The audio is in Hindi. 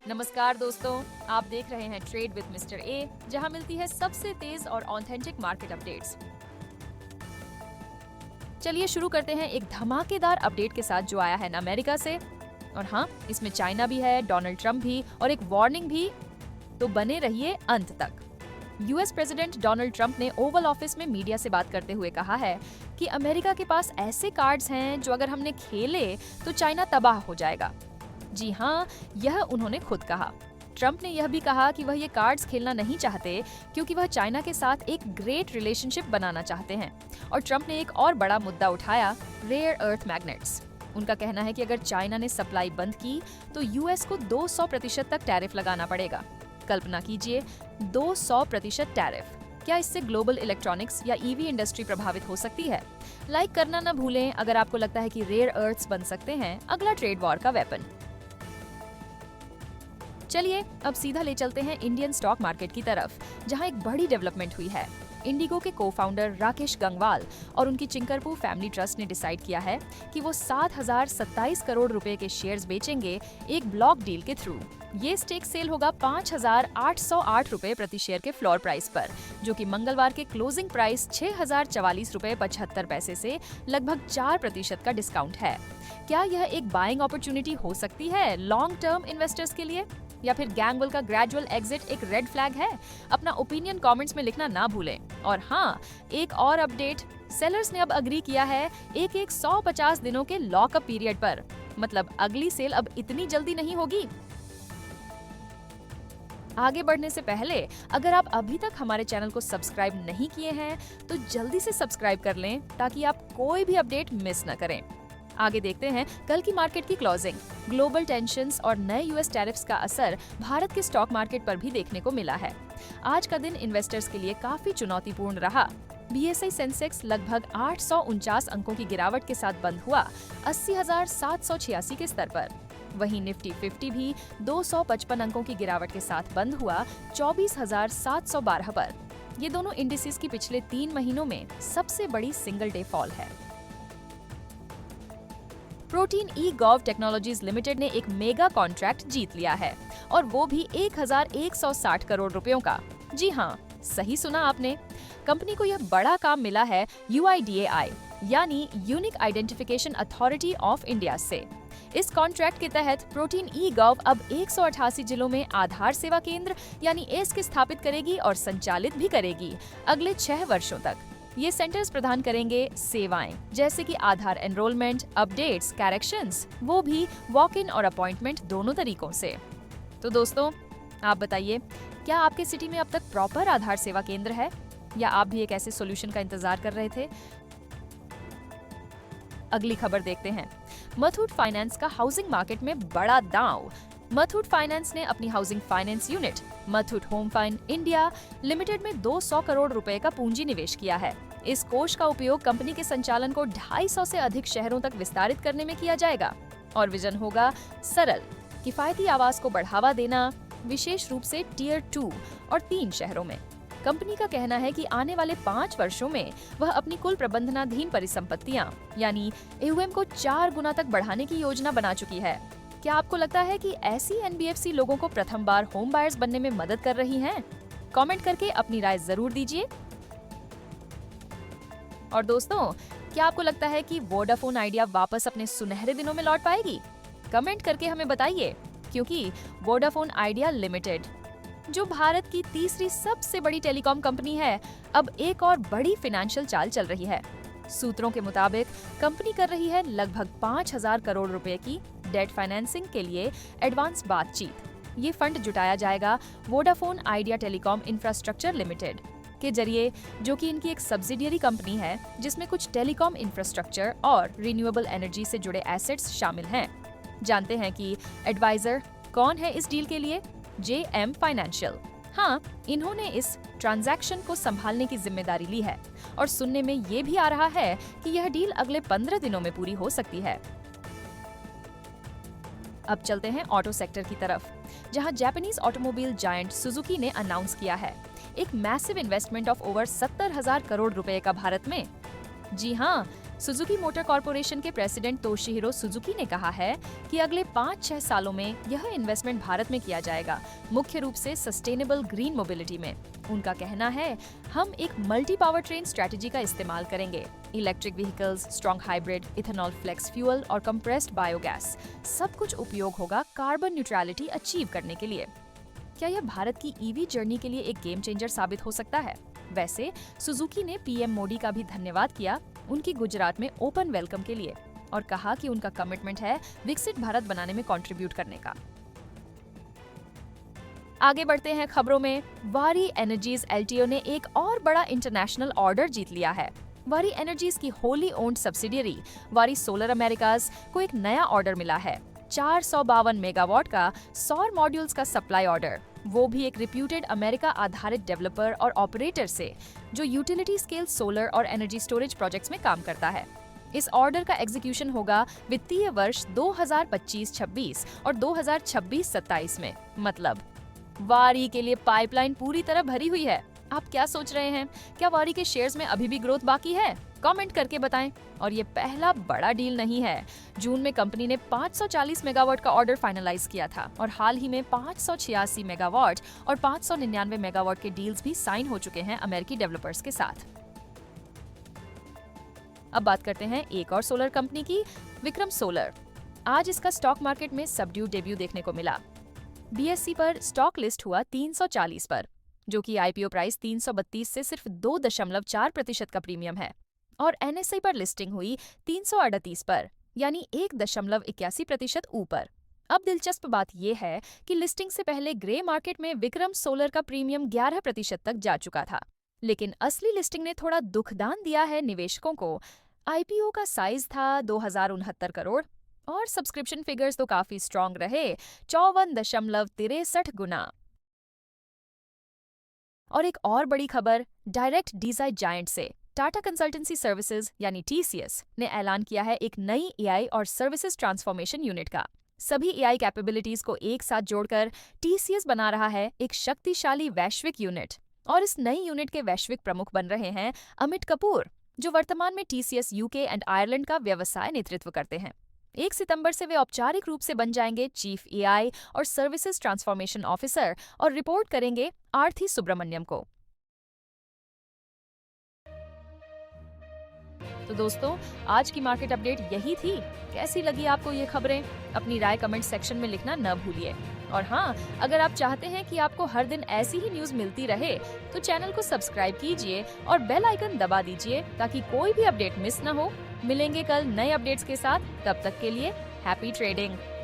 नमस्कार दोस्तों, आप देख रहे हैं ट्रेड विद मिस्टर ए, जहां मिलती है सबसे तेज और ऑथेंटिक मार्केट अपडेट्स। चलिए शुरू करते हैं एक धमाकेदार अपडेट के साथ जो आया है अमेरिका से। और हाँ, इसमें चाइना भी है, डोनाल्ड ट्रंप भी और एक वार्निंग भी, तो बने रहिए अंत तक। यूएस प्रेसिडेंट डोनाल्ड ट्रंप ने ओवल ऑफिस में मीडिया से बात करते हुए कहा है कि अमेरिका के पास ऐसे कार्ड्स हैं जो अगर हमने खेले तो चाइना तबाह हो जाएगा। जी हाँ, यह उन्होंने खुद कहा। ट्रंप ने यह भी कहा कि वह ये कार्ड्स खेलना नहीं चाहते क्योंकि वह चाइना के साथ एक ग्रेट रिलेशनशिप बनाना चाहते हैं। और ट्रंप ने एक और बड़ा मुद्दा उठाया, रेयर अर्थ मैग्नेट्स। उनका कहना है कि अगर चाइना ने सप्लाई बंद की तो यूएस को 200% तक टैरिफ लगाना पड़ेगा। कल्पना कीजिए, 200% टैरिफ। क्या इससे ग्लोबल इलेक्ट्रॉनिक्स या ईवी इंडस्ट्री प्रभावित हो सकती है? लाइक करना न भूलें अगर आपको लगता है कि रेयर अर्थ्स बन सकते हैं अगला ट्रेड वॉर का वेपन। चलिए अब सीधा ले चलते हैं इंडियन स्टॉक मार्केट की तरफ, जहां एक बड़ी डेवलपमेंट हुई है। इंडिगो के को-फाउंडर राकेश गंगवाल और उनकी चिंकरपू फैमिली ट्रस्ट ने डिसाइड किया है कि वो 7,027 करोड़ रुपए के शेयर्स बेचेंगे एक ब्लॉक डील के थ्रू। ये स्टेक सेल होगा 5,808 रुपए प्रति शेयर के फ्लोर प्राइस पर, जो कि मंगलवार के क्लोजिंग प्राइस 6,044 रुपए 75 पैसे से लगभग 4% का डिस्काउंट है। क्या यह एक बाइंग अपॉर्चुनिटी हो सकती है लॉन्ग टर्म इन्वेस्टर्स के लिए, या फिर गैंगवेल का ग्रेजुअल एग्जिट एक रेड फ्लैग है? अपना ओपिनियन कमेंट्स में लिखना ना भूलें। और हाँ, एक और अपडेट, सेलर्स ने अब अग्री किया है एक 150 दिनों के लॉकअप पीरियड पर। मतलब अगली सेल अब इतनी जल्दी नहीं होगी। आगे बढ़ने से पहले अगर आप अभी तक हमारे चैनल को सब्सक्राइब नहीं किए हैं तो जल्दी से सब्सक्राइब कर लें ताकि आप कोई भी अपडेट मिस न करें। आगे देखते हैं कल की मार्केट की क्लोजिंग। ग्लोबल टेंशन्स और नए यूएस टैरिफ्स का असर भारत के स्टॉक मार्केट पर भी देखने को मिला है। आज का दिन इन्वेस्टर्स के लिए काफी चुनौतीपूर्ण रहा। बीएसई सेंसेक्स लगभग 849 अंकों की गिरावट के साथ बंद हुआ 80,786 के स्तर पर। वहीं निफ्टी 50 भी 255 अंकों की गिरावट के साथ बंद हुआ 24,712 पर। ये दोनों इंडिसेस की पिछले 3 महीनों में सबसे बड़ी सिंगल डे फॉल है। प्रोटीन ई गॉव टेक्नोलॉजीज लिमिटेड ने एक मेगा कॉन्ट्रैक्ट जीत लिया है, और वो भी 1,160 करोड़ रुपयों का। जी हाँ, सही सुना आपने। कंपनी को यह बड़ा काम मिला है UIDAI यानी unique identification authority of India से। इस कॉन्ट्रैक्ट के तहत प्रोटीन ई गॉव अब 188 जिलों में आधार सेवा केंद्र यानी एस्क स्थापित करेगी और संचालित भी करेगी अगले 6 वर्षों तक। ये सेंटर्स प्रदान करेंगे सेवाएं जैसे कि आधार एनरोलमेंट, अपडेट्स, करेक्शंस, वो भी वॉक इन और अपॉइंटमेंट दोनों तरीकों से। तो दोस्तों, आप बताइए, क्या आपके सिटी में अब तक प्रॉपर आधार सेवा केंद्र है, या आप भी एक ऐसे सॉल्यूशन का इंतजार कर रहे थे? अगली खबर देखते हैं। मथूट फाइनेंस का हाउसिंग मार्केट में बड़ा दांव। मथूट फाइनेंस ने अपनी housing finance unit Muthoot home fine India limited में 200 करोड़ रुपए का पूंजी निवेश किया है। इस कोष का उपयोग कंपनी के संचालन को 250 से अधिक शहरों तक विस्तारित करने में किया जाएगा, और विजन होगा सरल, किफायती आवास को बढ़ावा देना, विशेष रूप से टियर 2 और 3 शहरों में। कंपनी का कहना है कि आने वाले 5 वर्षों में वह अपनी कुल प्रबंधनाधीन परिसंपत्तियां यानी AUM को 4 गुना तक बढ़ाने की योजना बना चुकी है। क्या आपको लगता है कि ऐसी NBFC लोगों को प्रथम बार होम बायर्स बनने में मदद कर रही हैं? कमेंट करके अपनी राय जरूर दीजिए। और दोस्तों, क्या आपको लगता है कि वोडाफोन आइडिया वापस अपने सुनहरे दिनों में लौट पाएगी? कमेंट करके हमें बताइए, क्योंकि वोडाफोन आइडिया लिमिटेड, जो भारत की तीसरी सबसे बड़ी टेलीकॉम कंपनी है, अब एक और बड़ी फाइनेंशियल चाल चल रही है। सूत्रों के मुताबिक कंपनी कर रही है लगभग 5,000 करोड़ रुपए की डेट फाइनेंसिंग के लिए एडवांस बातचीत। ये फंड जुटाया जाएगा Vodafone idea telecom infrastructure limited के जरिए, जो कि इनकी एक सब्सिडियरी कंपनी है जिसमें कुछ टेलीकॉम इंफ्रास्ट्रक्चर और रिन्यूएबल एनर्जी से जुड़े एसेट्स शामिल हैं। जानते हैं कि एडवाइजर कौन है इस डील के लिए? JM financial. हाँ, इन्होंने इस ट्रांजैक्शन को संभालने की जिम्मेदारी ली है, और सुनने में ये भी आ रहा है कि यह डील अगले 15 दिनों में पूरी हो सकती है। अब चलते हैं ऑटो सेक्टर की तरफ, जहां जापानीज ऑटोमोबाइल जायंट सुजुकी ने अनाउंस किया है एक massive investment of over 70,000 crore रुपए का भारत में। जी हाँ, सुजुकी मोटर कॉर्पोरेशन के प्रेसिडेंट तोशिहिरो सुजुकी ने कहा है कि अगले 5-6 सालों में यह इन्वेस्टमेंट भारत में किया जाएगा, मुख्य रूप से सस्टेनेबल ग्रीन मोबिलिटी में। उनका कहना है, हम एक मल्टी पावर ट्रेन स्ट्रेटेजी का इस्तेमाल करेंगे। Electric vehicles, strong hybrid, ethanol flex fuel और कंप्रेस्ड बायोगैस, सब कुछ उपयोग होगा कार्बन न्यूट्रलिटी अचीव करने के लिए। क्या यह भारत की ईवी जर्नी के लिए एक गेम चेंजर साबित हो सकता है? वैसे सुजुकी ने पीएम मोदी का भी धन्यवाद किया उनकी गुजरात में ओपन वेलकम के लिए और कहा कि उनका कमिटमेंट है विकसित भारत बनाने में कंट्रीब्यूट करने का। आगे बढ़ते हैं खबरों में। वारी एनर्जीज एलटीओ ने एक और बड़ा इंटरनेशनल ऑर्डर जीत लिया है। वारी एनर्जीज की होली ओन्ड सब्सिडियरी वारी सोलर अमेरिकाज को एक नया ऑर्डर मिला है, 452 मेगावाट का सौर मॉड्यूल्स का सप्लाई ऑर्डर, वो भी एक रिप्यूटेड अमेरिका आधारित डेवलपर और ऑपरेटर से जो यूटिलिटी स्केल सोलर और एनर्जी स्टोरेज प्रोजेक्ट्स में काम करता है। इस ऑर्डर का एग्जीक्यूशन होगा वित्तीय वर्ष 2025-26 और 2026-27 में। मतलब वारी के लिए पाइपलाइन पूरी तरह भरी हुई है। आप क्या सोच रहे हैं? क्या वारी के शेयर्स में अभी भी ग्रोथ बाकी है? कमेंट करके बताएं। और ये पहला बड़ा डील नहीं है। जून में कंपनी ने 540 मेगावाट का ऑर्डर फाइनलाइज किया था और हाल ही में 586 मेगावाट और 599 मेगावाट के डील्स भी साइन हो चुके हैं अमेरिकी डेवलपर्स के साथ। अब बात करते हैं एक और सोलर कंपनी की, विक्रम सोलर। आज इसका स्टॉक मार्केट में सबड्यूड डेब्यू देखने को मिला। बीएसई पर स्टॉक लिस्ट हुआ 340 पर, जो कि आईपीओ प्राइस 332 से सिर्फ 2.4% का प्रीमियम है, और एनएसई पर लिस्टिंग हुई 338 पर, यानी 1.81% ऊपर। अब दिलचस्प बात यह है कि लिस्टिंग से पहले ग्रे मार्केट में विक्रम सोलर का प्रीमियम 11% तक जा चुका था, लेकिन असली लिस्टिंग ने थोड़ा दुखदान दिया है निवेशकों को। आईपीओ का साइज था 2069 करोड़ और सब्सक्रिप्शन फिगर्स तो काफी स्ट्रॉन्ग रहे, 54.63 गुना। और एक और बड़ी खबर डायरेक्ट डीजाई जायंट से। टाटा कंसल्टेंसी सर्विसेज यानी टीसीएस ने ऐलान किया है एक नई एआई और सर्विसेज ट्रांसफॉर्मेशन यूनिट का। सभी एआई कैपेबिलिटीज को एक साथ जोड़कर टीसीएस बना रहा है एक शक्तिशाली वैश्विक यूनिट। और इस नई यूनिट के वैश्विक प्रमुख बन रहे हैं अमित कपूर, जो वर्तमान में टीसीएस यूके एंड आयरलैंड का व्यवसाय नेतृत्व करते हैं। 1 सितंबर से वे औपचारिक रूप से बन जाएंगे चीफ एआई और सर्विसेज ट्रांसफॉर्मेशन ऑफिसर और रिपोर्ट करेंगे आरती सुब्रमण्यम को। तो दोस्तों, आज की मार्केट अपडेट यही थी। कैसी लगी आपको ये खबरें? अपनी राय कमेंट सेक्शन में लिखना न भूलिए। और हाँ, अगर आप चाहते हैं कि आपको हर दिन ऐसी ही न्यूज मिलती रहे, तो चैनल को सब्सक्राइब कीजिए और बेल आइकन दबा दीजिए ताकि कोई भी अपडेट मिस न हो। मिलेंगे कल नए अपडेट्स के साथ, तब तक के लिए हैप्पी ट्रेडिंग।